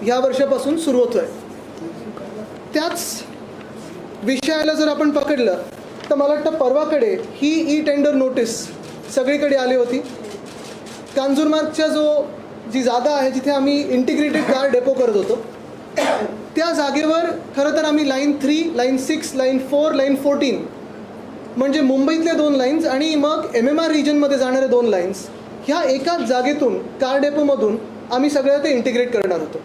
ह्या वर्षापासून सुरू होतोय. त्याच विषयाला जर आपण पकडलं तर मला वाटतं परवाकडे ही ई टेंडर नोटीस सगळीकडे आली होती. कांजूरमार्गच्या जी जागा आहे जिथे आम्ही इंटिग्रेटेड कार डेपो करत होतो त्या जागेवर खरं तर आम्ही लाईन 3, लाईन 6, लाईन 4, लाईन 14 म्हणजे मुंबईतल्या 2 लाईन्स आणि मग MMR रिजनमध्ये जाणाऱ्या 2 लाईन्स ह्या एकाच जागेतून कार डेपोमधून आम्ही सगळ्या ते इंटिग्रेट करणार होतो.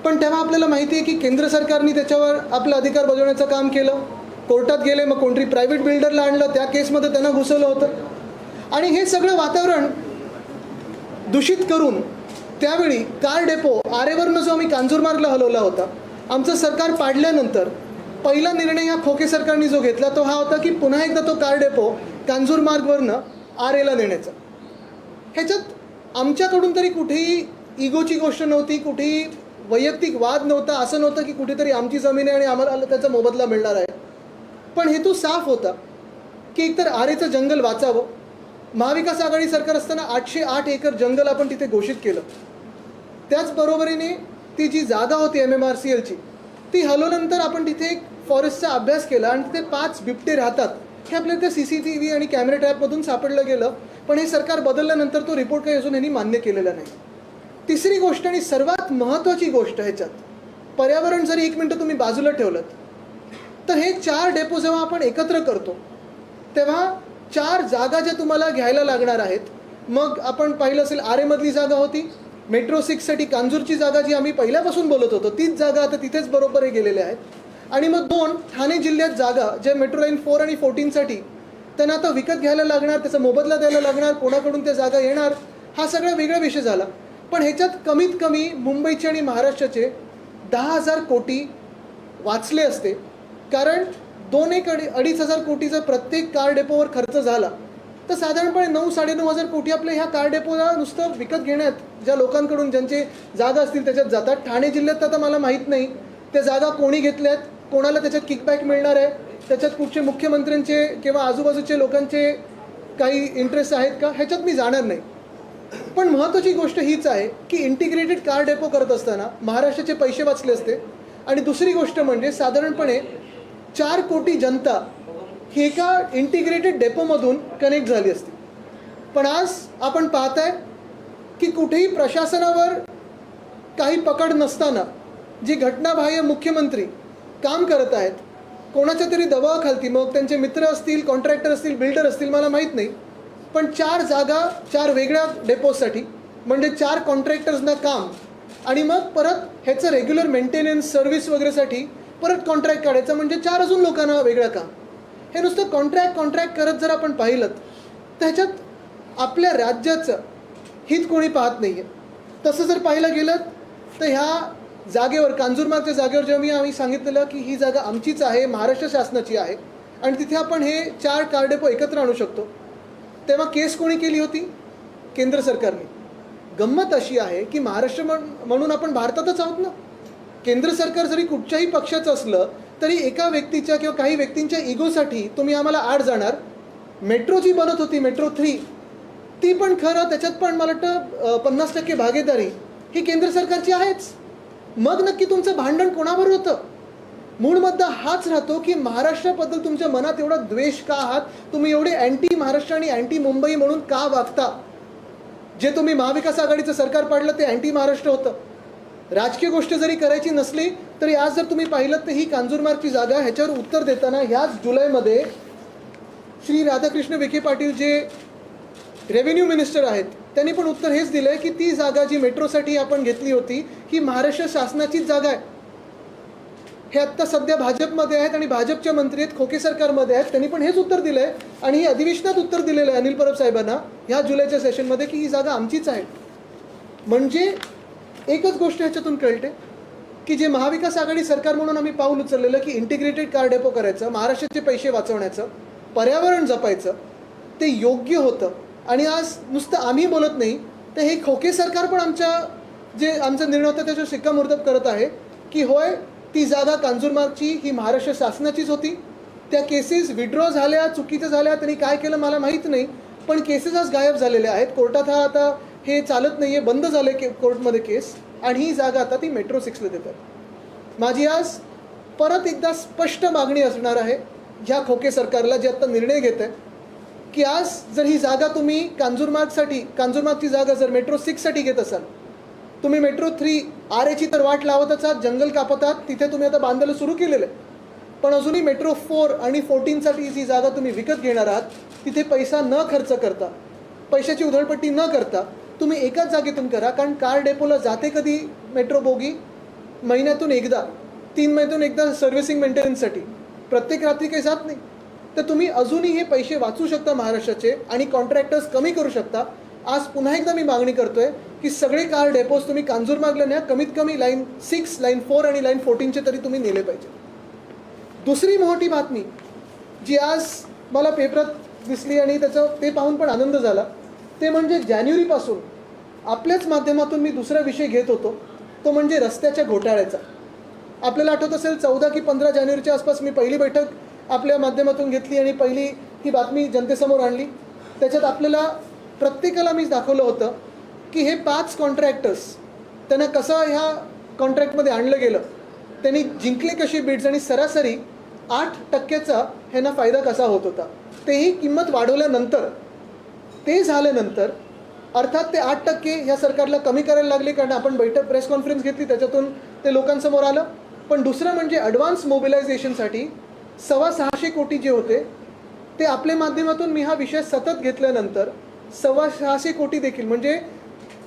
पण तेव्हा आपल्याला माहिती आहे की केंद्र सरकारने त्याच्यावर आपला अधिकार बजावण्याचं काम केलं. कोर्टात गेले, मग कोणतरी प्रायव्हेट बिल्डरला आणलं, त्या केसमध्ये त्यांना घुसवलं होतं आणि हे सगळं वातावरण दूषित करून त्यावेळी कार डेपो आरेवरनं जो आम्ही कांजूरमार्गला हलवला होता, आमचं सरकार पाडल्यानंतर पहिला निर्णय या खोके सरकारने जो घेतला तो हा होता की पुन्हा एकदा तो कार डेपो कांजूरमार्गवरनं आरेला नेण्याचा. ह्याच्यात आमच्याकडून तरी कुठेही इगोची गोष्ट नव्हती, कुठेही वैयक्तिक वाद नव्हता. असं नव्हतं की कुठेतरी आमची जमीन आहे आणि आम्हाला त्याचा मोबदला मिळणार आहे. पण हेतू साफ होता की एकतर आरेचं जंगल वाचावं. महाविकास आघाडी सरकार असताना 808 एकर जंगल आपण तिथे घोषित केलं. त्याचबरोबरीने ती जी जागा होती MMRCLची ती हलवल्यानंतर आपण तिथे एक फॉरेस्टचा अभ्यास केला आणि तिथे 5 बिबटे राहतात हे आपल्याला त्या CCTV आणि कॅमेरा ट्रॅपमधून सापडलं गेलं. पण हे सरकार बदलल्यानंतर तो रिपोर्ट काही अजून यांनी मान्य केलेला नाही. तिसरी गोष्ट आणि सर्वात महत्त्वाची गोष्ट ह्याच्यात, पर्यावरण जरी 1 मिनटं तुम्ही बाजूला ठेवलं तर हे 4 डेपो जेव्हा आपण एकत्र करतो तेव्हा 4 जागा ज्या तुम्हाला घ्यायला लागणार आहेत. मग आपण पाहिलं असेल आरेमधली जागा होती, मेट्रो 6साठी कांजूरची जागा जी आम्ही पहिल्यापासून बोलत होतो तीच जागा आता तिथेच बरोबर हे गेलेले आहेत. आणि मग 2 ठाणे जिल्ह्यात जागा ज्या मेट्रो लाईन 4 आणि 14साठी त्यांना आता विकत घ्यायला लागणार, त्याचा मोबदला द्यायला लागणार, कोणाकडून त्या जागा येणार, हा सगळा वेगळा विषय झाला. पण ह्याच्यात कमीत कमी मुंबईचे आणि महाराष्ट्राचे 10,000 कोटी वाचले असते. कारण 2-2.5 कोटीचा प्रत्येक कार डेपोवर खर्च झाला तर साधारणपणे 9-9.5 कोटी आपल्या ह्या कार डेपोला नुसतं विकत घेण्यात ज्या लोकांकडून ज्यांचे जागा असतील त्याच्यात जातात. ठाणे जिल्ह्यात आता मला माहीत नाही त्या जागा कोणी घेतल्यात, कोणाला त्याच्यात किकबॅक मिळणार आहे, त्याच्यात कुठचे मुख्यमंत्र्यांचे किंवा आजूबाजूचे लोकांचे काही इंटरेस्ट आहेत का, ह्याच्यात मी जाणार नाही. पण महत्त्वाची गोष्ट हीच आहे की इंटिग्रेटेड कार डेपो करत असताना महाराष्ट्राचे पैसे वाचले असते. आणि दुसरी गोष्ट म्हणजे साधारणपणे 4 कोटी जनता ही एका इंटिग्रेटेड डेपोमधून कनेक्ट झाली असती. पण आज आपण पाहताय की कुठेही प्रशासनावर काही पकड नसताना जी घटनाबाह्य मुख्यमंत्री काम करत आहेत, कोणाच्या तरी दबावाखालती, मग त्यांचे मित्र असतील, कॉन्ट्रॅक्टर असतील, बिल्डर असतील, मला माहीत नाही, पण 4 जागा 4 वेगळ्या डेपोसाठी म्हणजे 4 कॉन्ट्रॅक्टर्सना काम आणि मग परत ह्याचं रेग्युलर मेंटेनन्स सर्व्हिस वगैरेसाठी परत कॉन्ट्रॅक्ट काढायचं म्हणजे 4 अजून लोकांना वेगळं काम. हे नुसतं कॉन्ट्रॅक्ट करत जर आपण पाहिलं तर ह्याच्यात आपल्या राज्याचं हित कोणी पाहत नाही आहे. तसं जर पाहिलं गेलं तर ह्या जागेवर कांजूरमार्गच्या जागेवर जेव्हा आम्ही सांगितलेलं की ही जागा आमचीच आहे, महाराष्ट्र शासनाची आहे आणि तिथे आपण हे 4 कार डेपो एकत्र आणू शकतो, तेव्हा केस कोणी केली होती? केंद्र सरकारने. गंमत अशी आहे की महाराष्ट्र म्हणून आपण भारतातच आहोत ना. केंद्र सरकार जरी कुठच्याही पक्षाचं असलं तरी एका व्यक्तीच्या किंवा काही व्यक्तींच्या इगोसाठी तुम्ही आम्हाला आड जाणार. मेट्रो जी बनत होती मेट्रो 3 ती पण खरं त्याच्यात पण मला वाटतं 50% भागीदारी ही केंद्र सरकारची आहेच. मग नक्की तुमचं भांडण कोणावर होतं? मूळ मुद्दा हाच राहतो की महाराष्ट्राबद्दल तुमच्या मनात एवढा द्वेष का आहात, तुम्ही एवढे अँटी महाराष्ट्र आणि अँटी मुंबई म्हणून का वागता? जे तुम्ही महाविकास आघाडीचं सरकार पाडलं ते अँटी महाराष्ट्र होतं. राजकीय गोष्ट जरी करायची नसली तरी आज जर तुम्ही पाहिलं तर ही कांजूरमार्गची जागा ह्याच्यावर उत्तर देताना ह्याच जुलैमध्ये श्री राधाकृष्ण विखे पाटील जे रेव्हेन्यू मिनिस्टर आहेत त्यांनी पण उत्तर हेच दिलं आहे की ती जागा जी मेट्रोसाठी आपण घेतली होती ही महाराष्ट्र शासनाचीच जागा आहे. हे आत्ता सध्या भाजपमध्ये आहेत आणि भाजपच्या मंत्री आहेत, खोके सरकारमध्ये आहेत, त्यांनी पण हेच उत्तर दिलं आहे आणि ही अधिवेशनात उत्तर दिलेलं आहे अनिल परब साहेबांना ह्या जुलैच्या सेशनमध्ये की ही जागा आमचीच आहे. म्हणजे एकच गोष्ट ह्याच्यातून कळते की जे महाविकास आघाडी सरकार म्हणून आम्ही पाऊल उचललेलं की इंटिग्रेटेड कार डेपो करायचं, महाराष्ट्राचे पैसे वाचवण्याचं, पर्यावरण जपायचं, ते योग्य होतं. आणि आज नुसतं आम्ही बोलत नाही तर हे खोके सरकार पण आमचा निर्णय होता त्याच्यावर शिक्कामोर्तब करत आहे की होय ती जागा कांजूरमार्गची ही महाराष्ट्र शासनाचीच होती. त्या केसेस विड्रॉ झाल्या, चुकीचं झाल्या, त्यांनी काय केलं मला माहीत नाही, पण केसेस आज गायब झालेल्या आहेत. कोर्टात आता हे चालत नाही आहे, बंद झाले कोर्टमध्ये केस. आणि ही जागा आता ती मेट्रो 6ला देतात. माझी आज परत एकदा स्पष्ट मागणी असणार आहे ह्या खोके सरकारला, जे आता निर्णय घेत आहे की आज जर ही जागा तुम्ही कांजूरमार्गची जागा जर मेट्रो 6साठी घेत असाल, तुम्ही मेट्रो 3 RAची तर वाट लावतच आहात, जंगल कापत आहात, तिथे तुम्ही आता बांधायला सुरू केलेलं आहे. पण अजूनही मेट्रो 4 आणि 14साठी जी जागा तुम्ही विकत घेणार आहात, तिथे पैसा न खर्च करता, पैशाची उधळपट्टी न करता तुम्ही एकाच जागेतून करा. कारण कार डेपोला जाते कधी मेट्रो बोगी? महिन्यातून एकदा, 3 महिन्यातून एकदा सर्व्हिसिंग मेंटेनन्ससाठी, प्रत्येक रात्री काही जात नाही. तर तुम्ही अजूनही हे पैसे वाचू शकता महाराष्ट्राचे आणि कॉन्ट्रॅक्टर्स कमी करू शकता. आज पुन्हा एकदा मी मागणी करतोय की सगळे कार डेपोज तुम्ही कांजूरमार्गला न्या, कमीत कमी लाईन 6, लाईन 4 आणि लाईन 14चे तरी तुम्ही नेले पाहिजे. दुसरी मोठी बातमी जी आज मला पेपरात दिसली आणि ते पाहून पण आनंद झाला, ते म्हणजे जानेवारीपासून आपल्याच माध्यमातून मी दुसरा विषय घेत होतो, तो म्हणजे रस्त्याच्या घोटाळ्याचा. आपल्याला आठवत असेल 14 की 15 जानेवारीच्या आसपास मी पहिली बैठक आपल्या माध्यमातून घेतली आणि पहिली ही बातमी जनतेसमोर आणली. त्याच्यात आपल्याला प्रत्येकाला मी दाखवलं होतं की हे 5 कॉन्ट्रॅक्टर्स, त्यांना कसं ह्या कॉन्ट्रॅक्टमध्ये आणलं गेलं, त्यांनी जिंकले कसे बिड्स आणि सरासरी 8% ह्यांना फायदा कसा होत होता, तेही किंमत वाढवल्यानंतर, ते झाल्यानंतर अर्थात ते 8% ह्या सरकारला कमी करायला लागले, कारण आपण प्रेस कॉन्फरन्स घेतली, त्याच्यातून ते लोकांसमोर आलं. पण दुसरं म्हणजे ॲडव्हान्स मोबिलायझेशनसाठी 625 कोटी जे होते ते आपल्या माध्यमातून मी हा विषय सतत घेतल्यानंतर 625 कोटी देखील, म्हणजे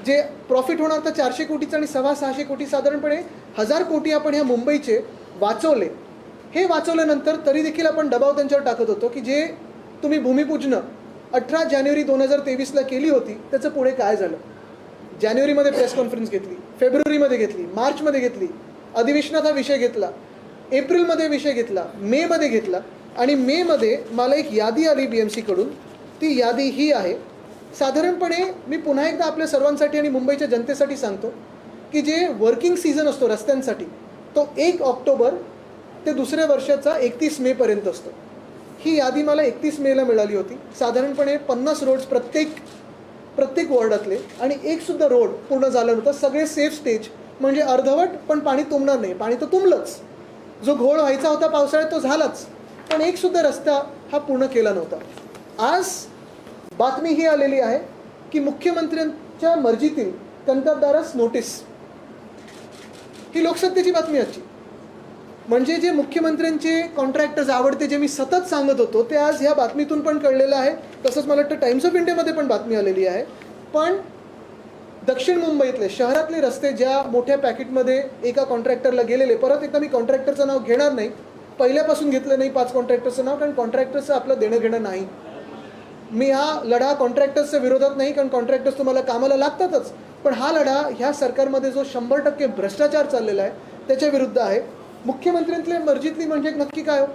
जे प्रॉफिट होणार तर 400 कोटीचं आणि 625 कोटी साधारणपणे 1000 कोटी आपण ह्या मुंबईचे वाचवले. हे वाचवल्यानंतर तरी देखील आपण दबाव त्यांच्यावर टाकत होतो की जे तुम्ही भूमिपूजनं 18 जानेवारी 2023ला केली होती त्याचं पुढे काय झालं. जानेवारीमध्ये प्रेस कॉन्फरन्स घेतली, फेब्रुवारीमध्ये घेतली, मार्चमध्ये घेतली, अधिवेशनात हा विषय घेतला, एप्रिलमध्ये विषय घेतला, मेमध्ये घेतला आणि मेमध्ये मला एक यादी आली BMCकडून. ती यादी ही आहे. साधारणपणे मी पुन्हा एकदा आपल्या सर्वांसाठी आणि मुंबईच्या जनतेसाठी सांगतो की जे वर्किंग सीझन असतो रस्त्यांसाठी तो 1 ऑक्टोबर ते दुसऱ्या वर्षाचा 31 मेपर्यंत असतो. ही यादी मला 31 मेला मिळाली होती. साधारणपणे 50 रोड्स प्रत्येक वॉर्डातले आणि एकसुद्धा रोड पूर्ण झाला नव्हता. सगळे सेफ स्टेज, म्हणजे अर्धवट पण पाणी तुंबणार नाही, पाणी तर तुंबलंच, जो घोळ व्हायचा होता पावसाळ्यात तो झालाच, पण एकसुद्धा रस्ता हा पूर्ण केला नव्हता. आज बातमी ही आलेली आहे की मुख्यमंत्र्यांच्या मर्जीतील कंत्राटदारास नोटीस. ही लोकसत्तेची बातमी आजची. म्हणजे जे मुख्यमंत्र्यांचे कॉन्ट्रॅक्टर्स आवडते, जे मी सतत सांगत होतो, ते आज ह्या बातमीतून पण कळलेलं आहे. तसंच मला वाटतं टाइम्स ऑफ इंडियामध्ये पण बातमी आलेली आहे. पण दक्षिण मुंबईतले शहरातले रस्ते ज्या मोठ्या पॅकेटमध्ये एका कॉन्ट्रॅक्टरला गेलेले, परत एकदा मी कॉन्ट्रॅक्टरचं नाव घेणार नाही, पहिल्यापासून घेतलं नाही 5 कॉन्ट्रॅक्टरचं नाव, कारण कॉन्ट्रॅक्टरचं आपलं देणं घेणं नाही. मी हा लढा कॉन्ट्रॅक्टर्सच्या विरोधात नाही, कारण कॉन्ट्रॅक्टर्स तुम्हाला कामाला लागतातच, पण हा लढा ह्या सरकारमध्ये जो 100% भ्रष्टाचार चाललेला आहे त्याच्या विरुद्ध आहे. मुख्यमंत्र्यांतल्या मर्जीतली म्हणजे नक्की काय हो,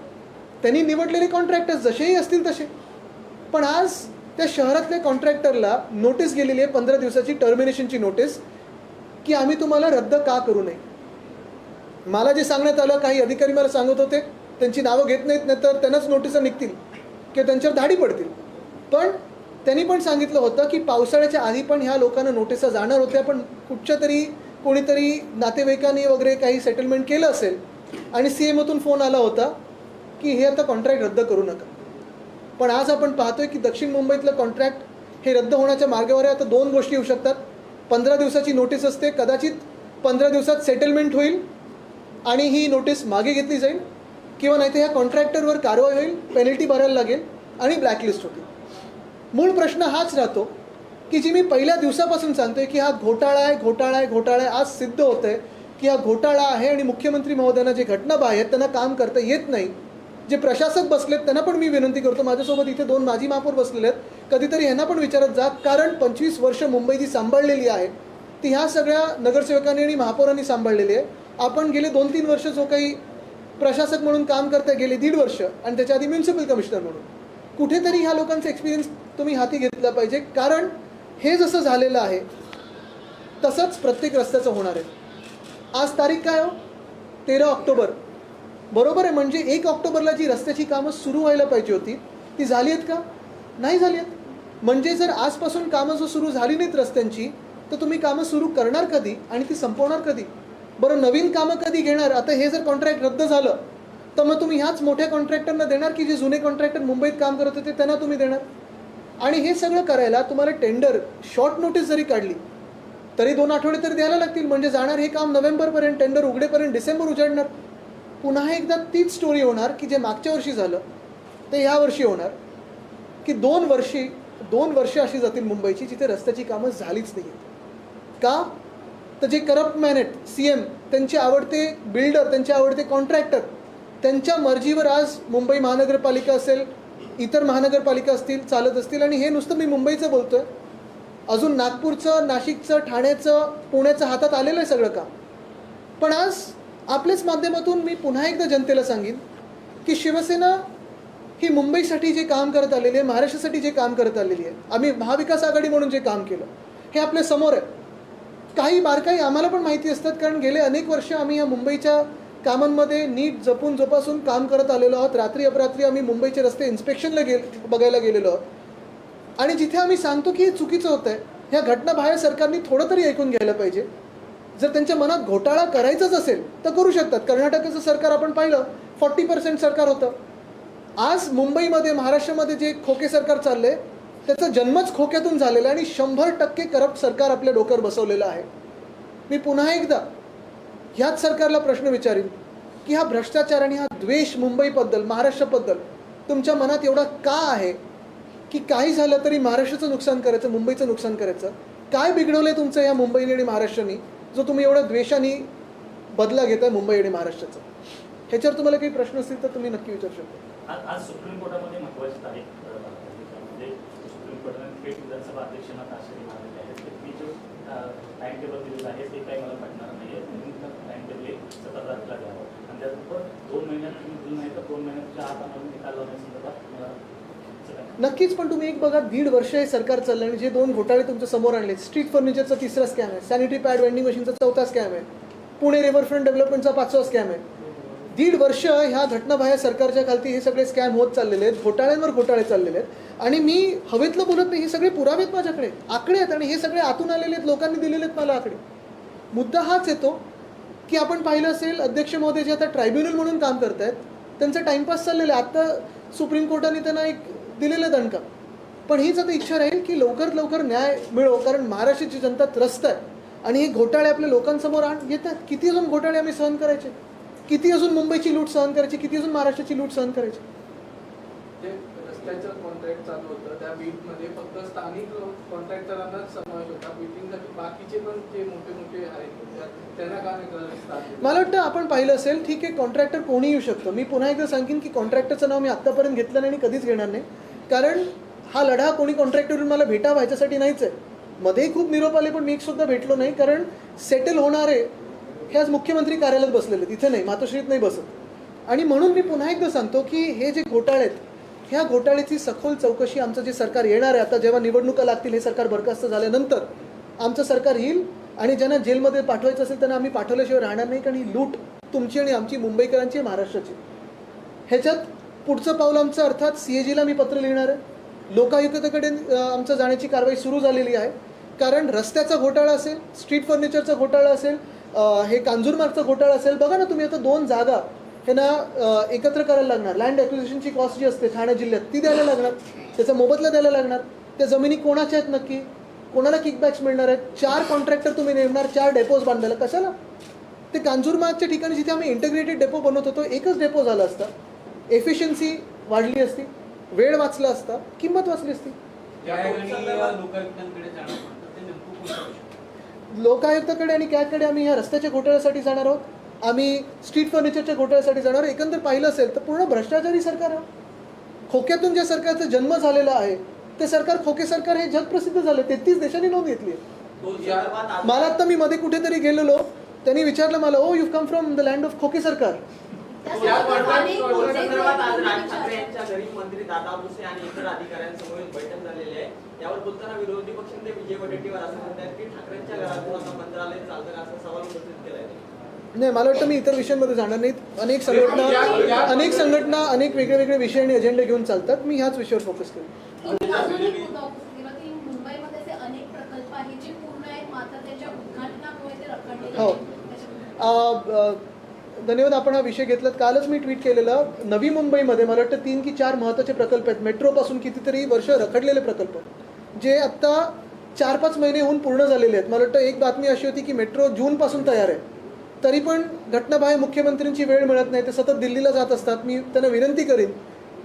त्यांनी निवडलेले कॉन्ट्रॅक्टर्स जसेही असतील तसे. पण आज त्या शहरातल्या कॉन्ट्रॅक्टरला नोटीस गेलेली आहे, 15 दिवसाची टर्मिनेशनची नोटीस, की आम्ही तुम्हाला रद्द का करू नये. मला जे सांगण्यात आलं, काही अधिकारी मला सांगत होते त्यांची नावं घेत नाहीत, नाही तर त्यांनाच नोटिसा निघतील किंवा त्यांच्यावर धाडी पडतील. पण त्यांनी पण सांगितलं होतं की पावसाळ्याच्या आधी पण ह्या लोकांना नोटिसा जाणार होत्या, पण कुठच्या तरी कोणीतरी नातेवाईकांनी वगैरे काही सेटलमेंट केलं असेल आणि CMOतून फोन आला होता की हे आता कॉन्ट्रॅक्ट रद्द करू नका. पण आज आपण पाहतोय की दक्षिण मुंबईतलं कॉन्ट्रॅक्ट हे रद्द होण्याच्या मार्गावर आहे. आता 2 गोष्टी होऊ शकतात. 15 दिवसाची नोटीस असते, कदाचित 15 दिवसात सेटलमेंट होईल आणि ही नोटीस मागे घेतली जाईल, किंवा नाही तर ह्या कॉन्ट्रॅक्टरवर कारवाई होईल, पेनल्टी भरायला लागेल आणि ब्लॅकलिस्ट होतील. मूळ प्रश्न हाच राहतो की जी मी पहिल्या दिवसापासून सांगतोय की हा घोटाळा आहे. आज सिद्ध होतं आहे की हा घोटाळा आहे आणि मुख्यमंत्री महोदयांना जे घटनाबाह्य आहेत त्यांना काम करता येत नाही. जे प्रशासक बसलेत त्यांना पण मी विनंती करतो, माझ्यासोबत इथे 2 माजी महापौर बसलेले आहेत, कधीतरी ह्यांना पण विचारत जा, कारण 25 वर्ष मुंबई जी सांभाळलेली आहे ती ह्या सगळ्या नगरसेवकांनी आणि महापौरांनी सांभाळलेली आहे. आपण गेले 2-3 वर्ष जो काही प्रशासक म्हणून काम करता, गेले 1.5 वर्ष, आणि त्याच्या आधी म्युन्सिपल कमिशनर म्हणून, कुठेतरी ह्या लोकांचा एक्सपिरियन्स तुम्ही हाती घेतला पाहिजे. कारण हे जसं झालेलं आहे तसंच प्रत्येक रस्त्याचं होणार आहे. आज तारीख काय हो, 13 ऑक्टोबर, बरोबर आहे. म्हणजे 1 ऑक्टोबरला जी रस्त्याची कामं सुरू व्हायला पाहिजे होती ती झाली आहेत का? नाही झाली आहेत. म्हणजे जर आजपासून कामं जो सुरू झाली नाहीत रस्त्यांची, तर तुम्ही कामं सुरू करणार कधी आणि ती संपवणार कधी? बरं, नवीन कामं कधी घेणार? आता हे जर कॉन्ट्रॅक्ट रद्द झालं तर मग तुम्ही ह्याच मोठ्या कॉन्ट्रॅक्टरना देणार की जे जुने कॉन्ट्रॅक्टर मुंबईत काम करत होते त्यांना तुम्ही देणार? आणि हे सगळं करायला तुम्हाला टेंडर शॉर्ट नोटीस जरी काढली तरी 2 आठवडे तरी द्यायला लागतील. म्हणजे जाणार हे काम नोव्हेंबरपर्यंत, टेंडर उघडेपर्यंत डिसेंबर उजाडणार. पुन्हा एकदा तीच स्टोरी होणार की जे मागच्या वर्षी झालं ते ह्या वर्षी होणार की 2 वर्ष अशी जातील मुंबईची जिथे रस्त्याची कामं झालीच नाही. का? तर जे करप्ट मॅन आहेत, CM, त्यांचे आवडते बिल्डर, त्यांचे आवडते कॉन्ट्रॅक्टर, त्यांच्या मर्जीवर आज मुंबई महानगरपालिका असेल, इतर महानगरपालिका असतील, चालत असतील. आणि हे नुसतं मी मुंबईचं बोलतोय, अजून नागपूरचं, नाशिकचं, ठाण्याचं, पुण्याचं हातात आलेलं आहे सगळं काम. पण आज आपल्याच माध्यमातून मी पुन्हा एकदा जनतेला सांगेन की शिवसेना ही मुंबईसाठी जे काम करत आलेली आहे, महाराष्ट्रासाठी जे काम करत आलेली आहे, आम्ही महाविकास आघाडी म्हणून जे काम केलं हे आपल्या समोर आहे. काही बारकाई आम्हाला पण माहिती असतात, कारण गेले अनेक वर्ष आम्ही या मुंबईच्या कामांमध्ये नीट जपून जोपासून काम करत आलेलो आहोत. रात्री अपरात्री आम्ही मुंबईचे रस्ते इन्स्पेक्शनला बघायला गेलेलो आहोत. आणि जिथे आम्ही सांगतो की हे चुकीचं होतं आहे, ह्या घटनाबाह्य सरकारने थोडं तरी ऐकून घ्यायला पाहिजे. जर त्यांच्या मनात घोटाळा करायचाच असेल तर करू शकतात. कर्नाटकाचं सरकार आपण पाहिलं, 40% सरकार होतं. आज मुंबईमध्ये, महाराष्ट्रामध्ये जे खोके सरकार चाललंय त्याचा जन्मच खोक्यातून झालेला आहे आणि 100% करप्ट सरकार आपल्या डोक्यावर बसवलेलं आहे. मी पुन्हा एकदा ह्याच सरकारला प्रश्न विचारीन की हा भ्रष्टाचार आणि हा द्वेष मुंबईबद्दल, महाराष्ट्राबद्दल तुमच्या मनात एवढा का आहे की काही झालं तरी महाराष्ट्राचं नुकसान करायचं, मुंबईचं नुकसान करायचं? काय बिघडवलंय तुमचं या मुंबईने आणि महाराष्ट्राने जो तुम्ही एवढ्या द्वेषाने बदला घेताय मुंबई आणि महाराष्ट्राचा? ह्याच्यावर तुम्हाला काही प्रश्न असतील तर तुम्ही नक्की विचारू शकता. आज सुप्रीम कोर्टामध्ये महत्त्वाची तारीख म्हणजे सुप्रीम कोर्टाने थेट विधानसभा अध्यक्षांना ताशेरे मारलेले आहेत. मी जो टाइम टेबल दिलेला आहे ते काही मला पटणार नाही आहे. टाइम टेबल 17 तारखेला द्यावं आणि त्यानंतर 2 महिन्यात तुम्ही दिलं नाही तर 2 महिन्याच्या आत आम्हाला निकाल लावण्यासंदर्भात नक्कीच. पण तुम्ही एक बघा, 1.5 वर्ष हे सरकार चाललं आणि जे 2 घोटाळे तुमच्या समोर आणले, स्ट्रीट फर्निचरचा 3रा स्कॅम आहे, सॅनिटरी पॅड वेंडिंग मशीनचा 4था स्कॅम आहे, पुणे रिव्हरफ्रंट डेव्हलपमेंटचा 5वा स्कॅम आहे. 1.5 वर्ष ह्या घटनाबाह्य सरकारच्या खालती हे सगळे स्कॅम होत चाललेले आहेत, घोटाळ्यांवर घोटाळे चाललेले आहेत. आणि मी हवेतलं बोलत नाही, हे सगळे पुरावे आहेत माझ्याकडे, आकडे आहेत आणि हे सगळे आतून आलेले आहेत, लोकांनी दिलेले आहेत मला आकडे. मुद्दा हाच येतो की आपण पाहिलं असेल, अध्यक्ष महोदय जे आता ट्रायब्युनल म्हणून काम करत आहेत त्यांचा टाइमपास चाललेला आहे. आत्ता सुप्रीम कोर्टाने त्यांना एक दिलेलं दणका. पण हीच आता इच्छा राहील की लवकरात लवकर न्याय मिळो, कारण महाराष्ट्राची जनता त्रस्त आहे आणि हे घोटाळे आपल्या लोकांसमोर येतात. किती अजून घोटाळे आम्ही सहन करायचे? किती अजून मुंबईची लूट सहन करायची? किती अजून महाराष्ट्राची लूट सहन करायची? जे रस्त्याचं कॉन्ट्रॅक्ट चालू होतं त्या बीटमध्ये फक्त स्थानिक कॉन्ट्रॅक्टरांनाच समावेश होता. बीटिंगसाठी बाकीचे पण जे मोठे मोठे आहेत त्यांना का नाही? मला वाटतं आपण पाहिलं असेल, ठीक आहे, कॉन्ट्रॅक्टर कोणी येऊ शकतो. मी पुन्हा एकदा सांगेन की कॉन्ट्रॅक्टरचं नाव मी आत्तापर्यंत घेतलं नाही आणि कधीच घेणार नाही, कारण हा लढा कोणी कॉन्ट्रॅक्टरून मला भेटावा ह्याच्यासाठी नाहीच आहे. मध्येही खूप निरोप आले पण मी सुद्धा भेटलो नाही, कारण सेटल होणारे हे आज मुख्यमंत्री कार्यालयात बसलेले, तिथे नाही, मातोश्रीत नाही बसत. आणि म्हणून मी पुन्हा एकदा सांगतो की हे जे घोटाळे आहेत, ह्या घोटाळ्याची सखोल चौकशी आमचं जे सरकार येणार आहे, आता जेव्हा निवडणुका लागतील, हे सरकार बरखास्त झाल्यानंतर आमचं सरकार येईल आणि ज्यांना जेलमध्ये पाठवायचं असेल त्यांना आम्ही पाठवल्याशिवाय राहणार नाही, कारण ही लूट तुमची आणि आमची, मुंबईकरांची, महाराष्ट्राची. ह्याच्यात पुढचं पाऊल आमचं, अर्थात CAG ला मी पत्र लिहिणार आहे. लोकायुक्ताकडे आमचं जाण्याची कारवाई सुरू झालेली आहे, कारण रस्त्याचा घोटाळा असेल, स्ट्रीट फर्निचरचा घोटाळा असेल, हे कांजूरमार्गचा घोटाळा असेल. बघा ना तुम्ही, आता 2 जागा हे ना एकत्र करायला लागणार. लँड ॲक्विजिशनची कॉस्ट जी असते ठाणे जिल्ह्यात ती द्यायला लागणार, त्याचा मोबदला द्यायला लागणार. त्या जमिनी कोणाच्या आहेत नक्की, कोणाला किकबॅक्स मिळणार आहेत? 4 कॉन्ट्रॅक्टर तुम्ही नेमणार 4 डेपोज बांधायला, कशाला? ते कांजूरमार्गच्या ठिकाणी जिथे आम्ही इंटिग्रेटेड डेपो बनवत होतो, एकच डेपो झाला असता, एफिशियन्सी वाढली असती, वेळ वाचला असता, किंमत वाचली असती. लोकायुक्ताकडे आणि कॅगकडे आम्ही ह्या रस्त्याच्या घोटाळ्यासाठी जाणार आहोत, आम्ही स्ट्रीट फर्निचरच्या घोटाळ्यासाठी जाणार आहोत. एकंदर पाहिलं असेल तर पूर्ण भ्रष्टाचारी सरकार आहे. खोक्यातून ज्या सरकारचा जन्म झालेला आहे ते सरकार, खोके सरकार, हे जगप्रसिद्ध झाले. 33 देशांनी नोंद घेतली आहे. मला आता मी मध्ये कुठेतरी गेलेलो, त्यांनी विचारलं मला, oh you come from the land of खोके सरकार. ठाकरेंच्या घरी मंत्री दादा भुसे आणि इतर अधिकाऱ्यांसमोर बैठक झालेली आहे. यावर बोलताना विरोधी पक्षनेते विजय वडेट्टीवार असं म्हणतात की ठाकरेंच्या घरातून आता मंत्रालय चालतं, असा सवाल उपस्थित केलाय. नाही, मला वाटतं मी इतर विषयांमध्ये जाणार नाहीत. अनेक संघटना अनेक वेगळे विषय आणि अजेंडे घेऊन चालतात. मी ह्याच विषयावर फोकस करेन. मुंबईमध्ये अनेक प्रकल्प आहेत जे पूर्ण आहेत, धन्यवाद, आपण हा विषय घेतलात. कालच मी ट्विट केलेलं, नवी मुंबईमध्ये मला वाटतं 3 की 4 महत्त्वाचे प्रकल्प आहेत, मेट्रोपासून कितीतरी वर्ष रखडलेले प्रकल्प जे आत्ता 4-5 महिने होऊन पूर्ण झालेले आहेत. मला वाटतं एक बातमी अशी होती की मेट्रो जूनपासून तयार आहे, तरी पण घटनाबाह्य मुख्यमंत्र्यांची वेळ मिळत नाही, ते सतत दिल्लीला जात असतात. मी त्यांना विनंती करीन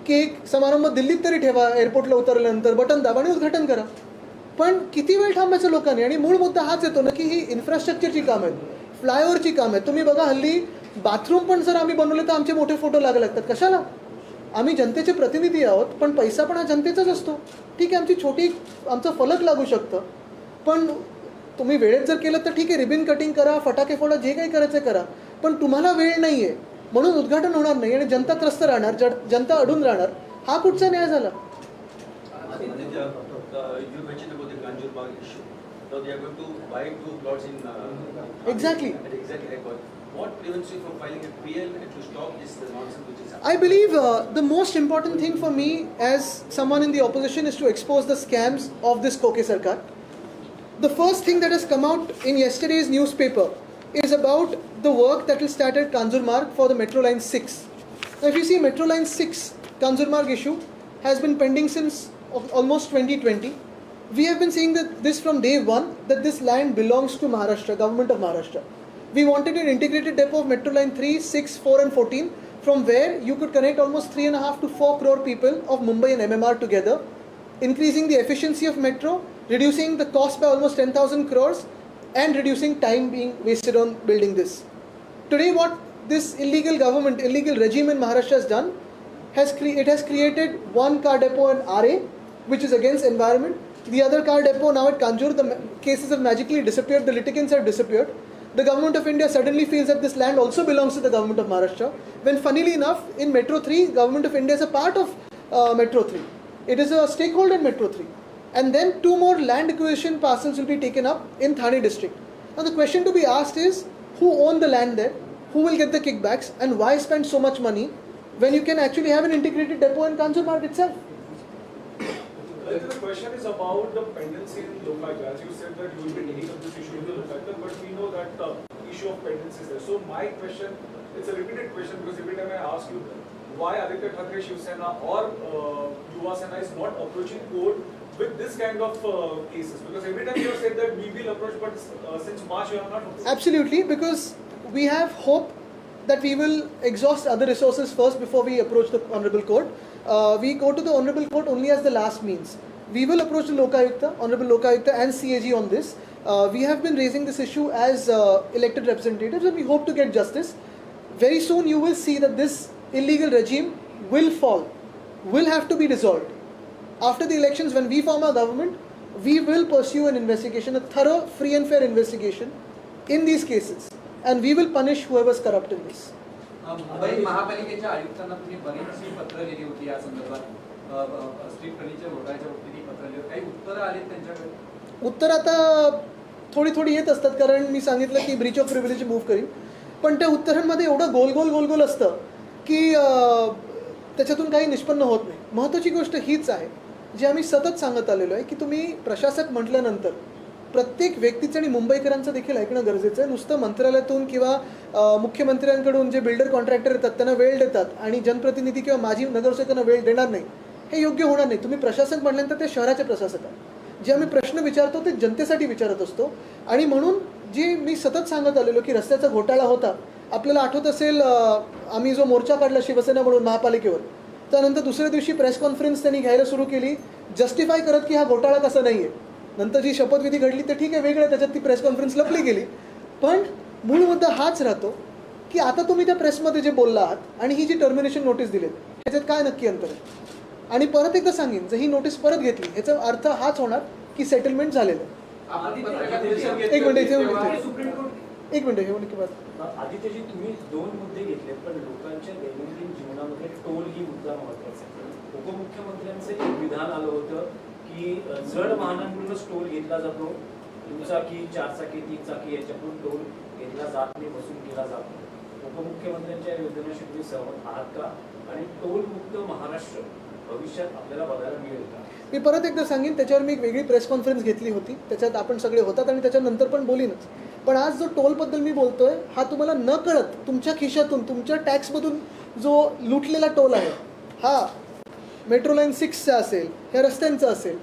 की एक समारंभ दिल्लीत तरी ठेवा, एअरपोर्टला उतरल्यानंतर बटन दाबा आणि उद्घाटन करा. पण किती वेळ थांबायचं लोकांनी? आणि मूळ मुद्दा हाच येतो ना की ही इन्फ्रास्ट्रक्चरची कामं आहेत, फ्लायओव्हरची कामं आहेत. तुम्ही बघा, हल्ली बाथरूम पण जर आम्ही बनवले तर आमचे मोठे फोटो लागतात. कशाला? आम्ही जनतेचे प्रतिनिधी आहोत, पण पैसा पण हा जनतेचाच असतो. ठीक आहे, आमचं फलक लागू शकतं, पण तुम्ही वेळेत जर केलं तर ठीक आहे, रिबिन कटिंग करा, फटाके फोडा, जे काही करायचं करा, पण तुम्हाला वेळ नाही आहे म्हणून उद्घाटन होणार नाही आणि जनता त्रस्त राहणार, जनता अडून राहणार. हा कुठचा न्याय झाला? You mentioned about the Kanjurmarg issue. Now they are going to buy 2 plots in. Exactly. Exactly. I got. What prevents you from filing a PL to stop this nonsense which is happening? I believe the most important thing for me as someone in the opposition is to expose the scams of this Koke Sarkar. The first thing that has come out in yesterday's newspaper is about the work that will start at Kanjurmarg for the Metro Line 6. Now if you see, Metro Line 6 Kanjurmarg issue has been pending since almost 2020. We have been saying that this from day one, that this land belongs to Maharashtra, government of Maharashtra. We wanted an integrated depot of Metro Line 3, 6, 4 and 14, from where you could connect almost 3.5 to 4 crore people of Mumbai and MMR together, increasing the efficiency of metro, reducing the cost by almost 10,000 crores and reducing time being wasted on building this. Today what this illegal government, illegal regime in Maharashtra has done, it has created one car depot in RA, which is against environment. The other car depot now at Kanjur, the cases have magically disappeared, the litigants have disappeared. The government of India suddenly feels that this land also belongs to the government of Maharashtra, when funnily enough, in Metro 3, government of India is a part of Metro 3. It is a stakeholder in Metro 3. And then 2 more land acquisition parcels will be taken up in Thane district. Now the question to be asked is, who own the land there? Who will get the kickbacks? And why spend so much money when you can actually have an integrated depot in Kanjurmarg itself? The question is about the pendency in Lokayukt. As you said that you will be taking up this issue in the Lokayukt, but we know that issue of pendency is there. So my question, it's a repeated question because every time I ask you why Aditya Thackeray Shiv Sena or Yuva Sena is not approaching court with this kind of cases, because every time you have said that we will approach, but since March you have not approached. Absolutely, because we have hope that we will exhaust other resources first before we approach the Honorable Court. We go to the Honorable Court only as the last means. We will approach the Lokayukta, Honorable Lokayukta and CAG on this. We have been raising this issue as elected representatives and we hope to get justice. Very soon you will see that this illegal regime will fall, will have to be dissolved. After the elections, when we form our government, we will pursue an investigation, a thorough, free and fair investigation in these cases. And we will punish whoever is corrupt in this. Mumbai महापालिकेच्या आयुक्तांना तुम्ही बरीचशी पत्र लिहिली होती या संदर्भात, street furniture घोटाळ्याच्या बाबतीत ही पत्र लिहिली, काही उत्तरं आलीत त्यांच्याकडे? उत्तर आता थोडी येत असतात, कारण मी सांगितलं की ब्रीच ऑफ प्रिव्हिलेज मूव्ह करीन, पण त्या उत्तरांमध्ये एवढं गोल असतं की त्याच्यातून काही निष्पन्न होत नाही. महत्त्वाची गोष्ट हीच आहे जी आम्ही सतत सांगत आलेलो आहे की तुम्ही प्रशासक म्हटल्यानंतर प्रत्येक व्यक्तीचं आणि मुंबईकरांचं देखील ऐकणं गरजेचं आहे. नुसतं मंत्रालयातून किंवा मुख्यमंत्र्यांकडून जे बिल्डर कॉन्ट्रॅक्टर येतात त्यांना वेळ देतात आणि जनप्रतिनिधी किंवा माजी नगरसेवकांना वेळ देणार नाही, हे योग्य होणार नाही. तुम्ही प्रशासक म्हटल्यानंतर ते शहराचे प्रशासक आहे. जे आम्ही प्रश्न विचारतो ते जनतेसाठी विचारत असतो. आणि म्हणून जे मी सतत सांगत आलेलो की रस्त्याचा घोटाळा होता, आपल्याला आठवत असेल आम्ही जो मोर्चा काढला शिवसेना म्हणून महापालिकेवर, त्यानंतर दुसऱ्या दिवशी प्रेस कॉन्फरन्स त्यांनी घ्यायला सुरू केली जस्टिफाय करत की हा घोटाळा कसा नाही आहे. नंतर जी शपथविधी घडली तर ठीक आहे, वेगळं, त्याच्यात ती प्रेस कॉन्फरन्स लपली गेली. पण मूळ मुद्दा हाच राहतो की आता तुम्ही त्या प्रेसमध्ये जे बोलला आहात आणि ही जी टर्मिनेशन नोटीस दिली ह्याच्यात काय नक्की अंतर आहे. आणि परत एकदा सांगेन, जर ही नोटीस परत घेतली याचा अर्थ हाच होणार की सेटलमेंट झालेलं आहे. एक मिनिट हे होणे की बात आदित्यजी, तुम्ही 2 मुद्दे घेतले, पण लोकांच्या दैनंदिन जीवनामध्ये टोल ही मुद्दा महत्वाचा आहे. उपमुख्यमंत्र्यांचं एक विधान आलं होतं की जड वाहनांकडूनच टोल घेतला जातो, दुचाकी, 4 चाकी, 3 चाकी याच्याकडून टोल घेतला जात नाही, वसूल केला जातो. उपमुख्यमंत्र्यांच्या योजनेशी तुम्ही सहमत आहात का? आणि टोल मुक्त महाराष्ट्र भविष्यात आपल्याला बघायला मिळेल का? मी परत एकदा सांगेन, त्याच्यावर मी एक वेगळी प्रेस कॉन्फरन्स घेतली होती, त्याच्यात आपण सगळे होतात आणि त्याच्यानंतर पण बोलीनच. पण आज जो टोलबद्दल मी बोलतोय हा तुम्हाला न कळत तुमच्या खिशातून तुमच्या टॅक्समधून जो लुटलेला टोल आहे, हा मेट्रो लाईन 6चा असेल, ह्या रस्त्यांचा असेल,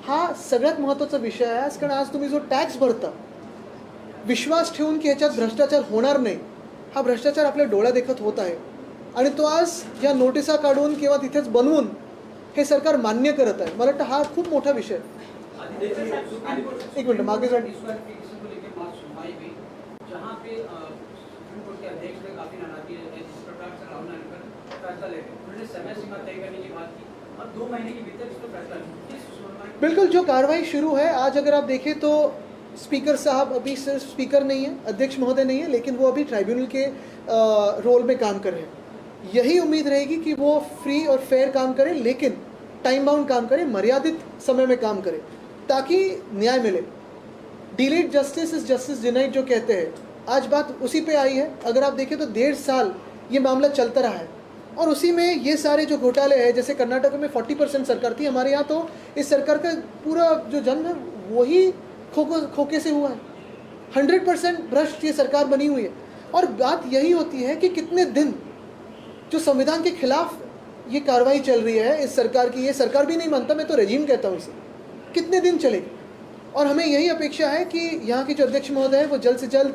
हा सगळ्यात महत्त्वाचा विषय आहे आज. कारण आज तुम्ही जो टॅक्स भरता विश्वास ठेवून की ह्याच्यात भ्रष्टाचार होणार नाही, हा भ्रष्टाचार आपल्या डोळ्यादेखत होत आहे. आणि तो आज या नोटिसा काढून किंवा तिथेच बनवून हे सरकार मान्य करत आहे. मला वाटतं हा खूप मोठा विषय आहे. एक मिनट मागे जा. जहाँ पे सुप्रीम कोर्ट के अध्यक्ष ने काफी नाराजगी जिस प्रकार से राहुल गांधी पर फैसला ले रहे उन्होंने समय सीमा तय करने की बात की और 2 महीने के भीतर इस पर फैसला बिल्कुल जो कार्रवाई शुरू है आज, अगर आप देखें तो स्पीकर साहब अभी सिर्फ स्पीकर नहीं है, अध्यक्ष महोदय नहीं है, लेकिन वो अभी ट्राइब्यूनल के रोल में काम कर रहे हैं. यही उम्मीद रहेगी कि वो फ्री और फेयर काम करें, लेकिन टाइम बाउंड काम करें, मर्यादित समय में काम करें ताकि न्याय मिले. Delayed justice is justice denied जो कहते हैं, आज बात उसी पे आई है. अगर आप देखें तो 1.5 साल ये मामला चलता रहा है और उसी में ये सारे जो घोटाले हैं, जैसे कर्नाटक में 40% सरकार थी, हमारे यहाँ तो इस सरकार का पूरा जो जन्म है वही खोके से हुआ है. 100% भ्रष्ट ये सरकार बनी हुई है. और बात यही होती है कि कितने दिन जो संविधान के खिलाफ ये कार्रवाई चल रही है इस सरकार की, ये सरकार भी नहीं मानता, मैं तो रेजिम कहता हूँ इसे, कितने दिन चलेगी. और हमें यही अपेक्षा है कि यहाँ के जो अध्यक्ष महोदय है वो जल्द से जल्द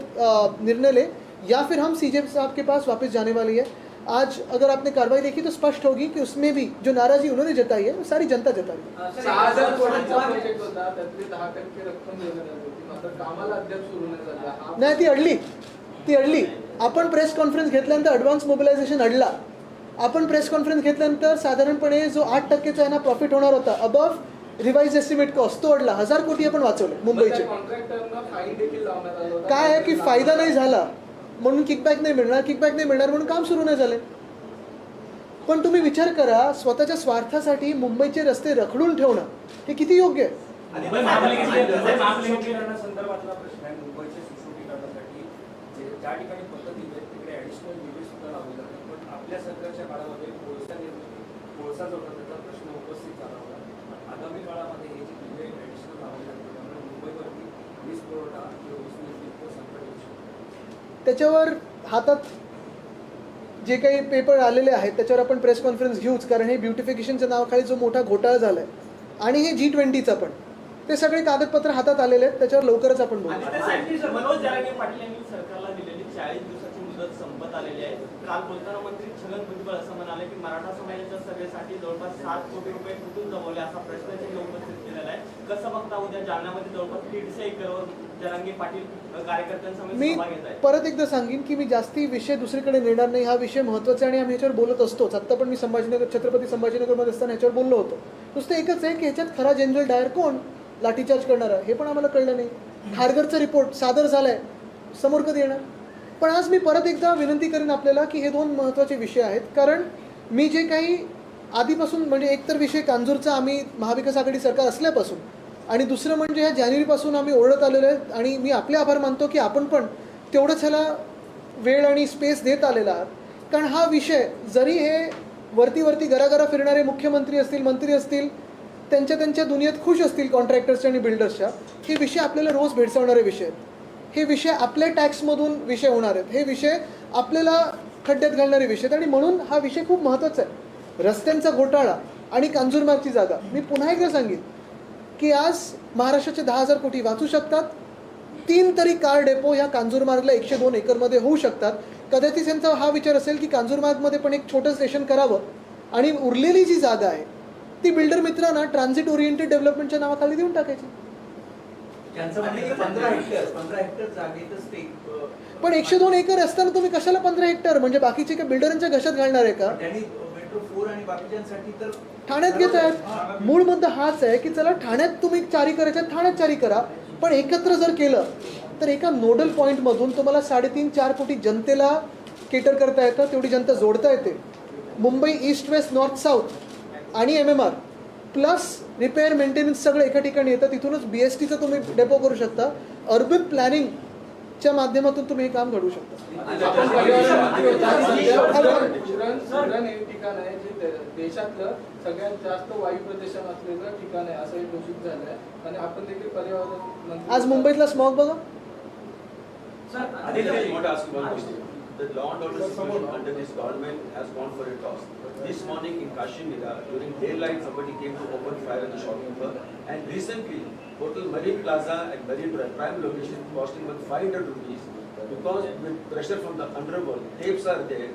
निर्णय ले, या फिर हम सीजे साहब के पास वापस जाने वाली है. आज अगर आपने कार्रवाई देखी तो स्पष्ट होगी कि उसमें भी जो नाराजी उन्होंने जताई है वो सारी जनता जताई है. 6,000 कोटींचा प्रोजेक्ट होता, त्यातली 10% रक्कम देण्यात आली होती, मात्र कामाला अद्याप सुरू नाही झाला. नाही, ती अडली. आपण प्रेस कॉन्फरन्स घेतल्यानंतर ॲडव्हान्स मोबिलायझेशन अडला. आपण प्रेस कॉन्फरन्स घेतल्यानंतर साधारणपणे जो 8% आहे ना प्रॉफिट होणार होता अबव रिवाइज एस्टिमेट कॉस्ट, तो अडला. 1,000 कोटी आपण वाचवले मुंबईचे. कॉन्ट्रॅक्टरना फाईन देखील लावण्यात आला होता. काय आहे की फायदा नाही झाला म्हणून किकबॅक नाही मिळणार म्हणून काम सुरू नाही झाले. पण तुम्ही विचार करा, स्वतःच्या स्वार्थासाठी मुंबईचे रस्ते रखडून ठेवणं हे किती योग्य आहे. मुंबई महापालिकेची संदर्भातला प्रश्न आहे. मुंबईच्या सुशोभीकरणासाठी ज्या ठिकाणी पद्धती आहेत तिकडे ॲडिशनल युनिट सुद्धा लावले जातात, पण आपल्या सरकारच्या काळामध्ये कोळसा जो होता त्याचा प्रश्न उपस्थित झाला होता. आगामी काळामध्ये हे जे दिवे ॲडिशनल लावले जातात त्यामुळे मुंबईवरती वीज पुरवठा किंवा वीज निर्मितीचं संकट येऊ शकतं. त्याच्यावर हातात जे काही पेपर आलेले आहेत त्याच्यावर आपण प्रेस कॉन्फरन्स घेऊच, कारण हे ब्युटिफिकेशनच्या नावाखाली जो मोठा घोटाळा झाला आहे आणि हे G20चा पण, ते सगळे कागदपत्र हातात आलेले आहेत. त्याच्यावर लवकरच आपण बोलू. मनोज जरांगे पाटील यांनी सरकारला दिलेली 40 दिवसाची मुदत संपत आलेली आहे. काल बोलताना मंत्री छगन भुजबळ असं म्हणाले की मराठा समाजाच्या सभेसाठी जवळपास 7 कोटी रुपये कुठून जमवले असा प्रश्न त्यांनी उपस्थित केलेला आहे. कसं बघता उद्या जालन्यामध्ये जवळपास 150 एकरवर जरांगे पाटील कार्यकर्त्यांसमोर मी सभा घेत आहेत. परत एकदा सांगेन की मी जास्ती विषय दुसरीकडे नेणार नाही. हा विषय महत्त्वाचा आहे आणि आम्ही ह्याच्यावर बोलत असतोच. आत्ता पण मी छत्रपती संभाजीनगरमध्ये असताना ह्याच्यावर बोललो होतो. नुसतं एकच आहे की ह्याच्यात खरा जनरल डायर कोण, लाठीचार्ज करणारा, हे पण आम्हाला कळलं नाही. खारघरचा रिपोर्ट सादर झाला आहे, समोर कधी येणार. पण आज मी परत एकदा विनंती करेन आपल्याला की हे 2 महत्त्वाचे विषय आहेत. कारण मी जे काही आधीपासून, म्हणजे एकतर विषय कांजूरचा आम्ही महाविकास आघाडी सरकार असल्यापासून, आणि दुसरं म्हणजे ह्या जानेवारीपासून आम्ही ओरडत आलेलो आहे आणि मी आपले आभार मानतो की आपण पण तेवढंच ह्याला वेळ आणि स्पेस देत आलेला आहात. कारण हा विषय जरी हे वरती घराघरा फिरणारे मुख्यमंत्री असतील, मंत्री असतील, त्यांच्या दुनियेत खुश असतील कॉन्ट्रॅक्टर्सच्या आणि बिल्डर्सच्या, हे विषय आपल्याला रोज भेडसावणारे विषय आहेत. हे विषय आपल्या टॅक्समधून विषय होणार आहेत. हे विषय आपल्याला खड्ड्यात घालणारे विषय आहेत आणि म्हणून हा विषय खूप महत्त्वाचा आहे. रस्त्यांचा घोटाळा आणि कांजूरमार्गची जागा, मी पुन्हा एकदा सांगेन की आज महाराष्ट्राचे 10,000 कोटी वाचू शकतात. 3 तरी कार डेपो ह्या कांजूरमार्गला 102 एकरमध्ये होऊ शकतात. कदाचित त्यांचा हा विचार असेल की कांजूरमार्गमध्ये पण एक छोटं स्टेशन करावं आणि उरलेली जी जागा आहे ती बिल्डर मित्रांना ट्रान्झिट ओरिएंटेड डेव्हलपमेंटच्या नावाखाली देऊन टाकायची. त्यांचं म्हणणं आहे की 15 हेक्टर जागेतच ते पण 102 एकर असताना तुम्ही कशाला 15 हेक्टर, म्हणजे बाकीचे काय बिल्डरांच्या घशात घालणार आहे का? त्यांनी मेट्रो 4 आणि बाकीच्यांसाठी तर ठाण्यात घेत आहेत. मूळ मुद्दा हाच आहे की चला ठाण्यात तुम्ही चारी करायच्या, ठाण्यात चारी करा, पण एकत्र जर केलं तर एका नोडल पॉईंटमधून तुम्हाला 3.5-4 कोटी जनतेला केटर करता येतं, तेवढी जनता जोडता येते. Mumbai east west north south आणि MMR प्लस रिपेअर मेंटेनन्स सगळं एका ठिकाणी येतं. तिथूनच BSTचं तुम्ही डेपो करू शकता. अर्बन प्लॅनिंगच्या माध्यमातून तुम्ही हे काम घडवू शकता. उरण हे ठिकाण आहे जे देशातलं सगळ्यात जास्त वायू प्रदूषण असलेलं ठिकाण आहे असं घोषित झालं आहे आणि आपण देखील पर्यावरण आज मुंबईतला स्मॉग बघा, I just want to ask you one question. The law and order situation under this government has gone for a toss. This morning in Kashmir, during daylight, somebody came to open fire at the shopkeeper. And recently, Hotel Marine Plaza at Marine Drive, prime location, costing about 500 rupees. Because with pressure from the underworld, tapes are there,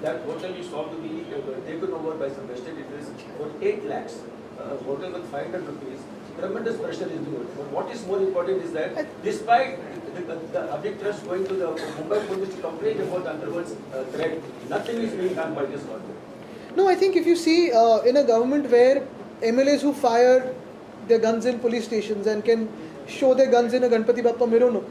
that hotel is thought to be taken over by some vested interests for 8 lakhs. Hotel with 500 rupees. Tremendous pressure is doing. But what is more important is that despite the Avik Trust going to the Mumbai police to complain about the underworld's threat, nothing is being done by this government. No, I think if you see in a government where MLAs who fire their guns in police stations and can show their guns in a Ganpati Bappa Mironuk,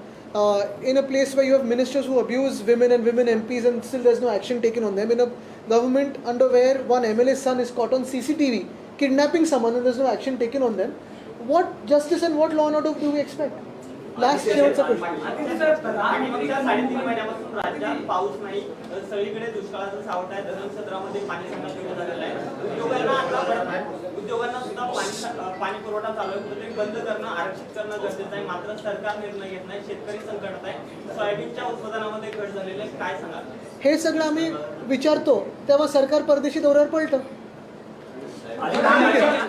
in a place where you have ministers who abuse women and women MPs and still there's no action taken on them, in a government under where one MLA's son is caught on CCTV kidnapping someone and there's no action taken on them, what justice and what law and order do we expect? Last शेवटचा प्रश्न. मागच्या 3.5 महिन्यापासून राज्यात पाऊस नाही, सगळीकडे दुष्काळाचं सावट आहे, धरण सत्रामध्ये पाणी संकट सुरू झालेलं आहे. उद्योगांना सुद्धा पाणी पुरवठा चालू आहे, कुठेतरी बंद करणं, आरक्षित करणं गरजेचं आहे. मात्र सरकार निर्णय घेत नाही, शेतकरी संकटात आहे, सोयाबीनच्या उत्पादनामध्ये घट झालेली आहे. काय सांगाल? हे सगळं आम्ही विचारतो तेव्हा सरकार परदेशी दौऱ्यावर पळतं.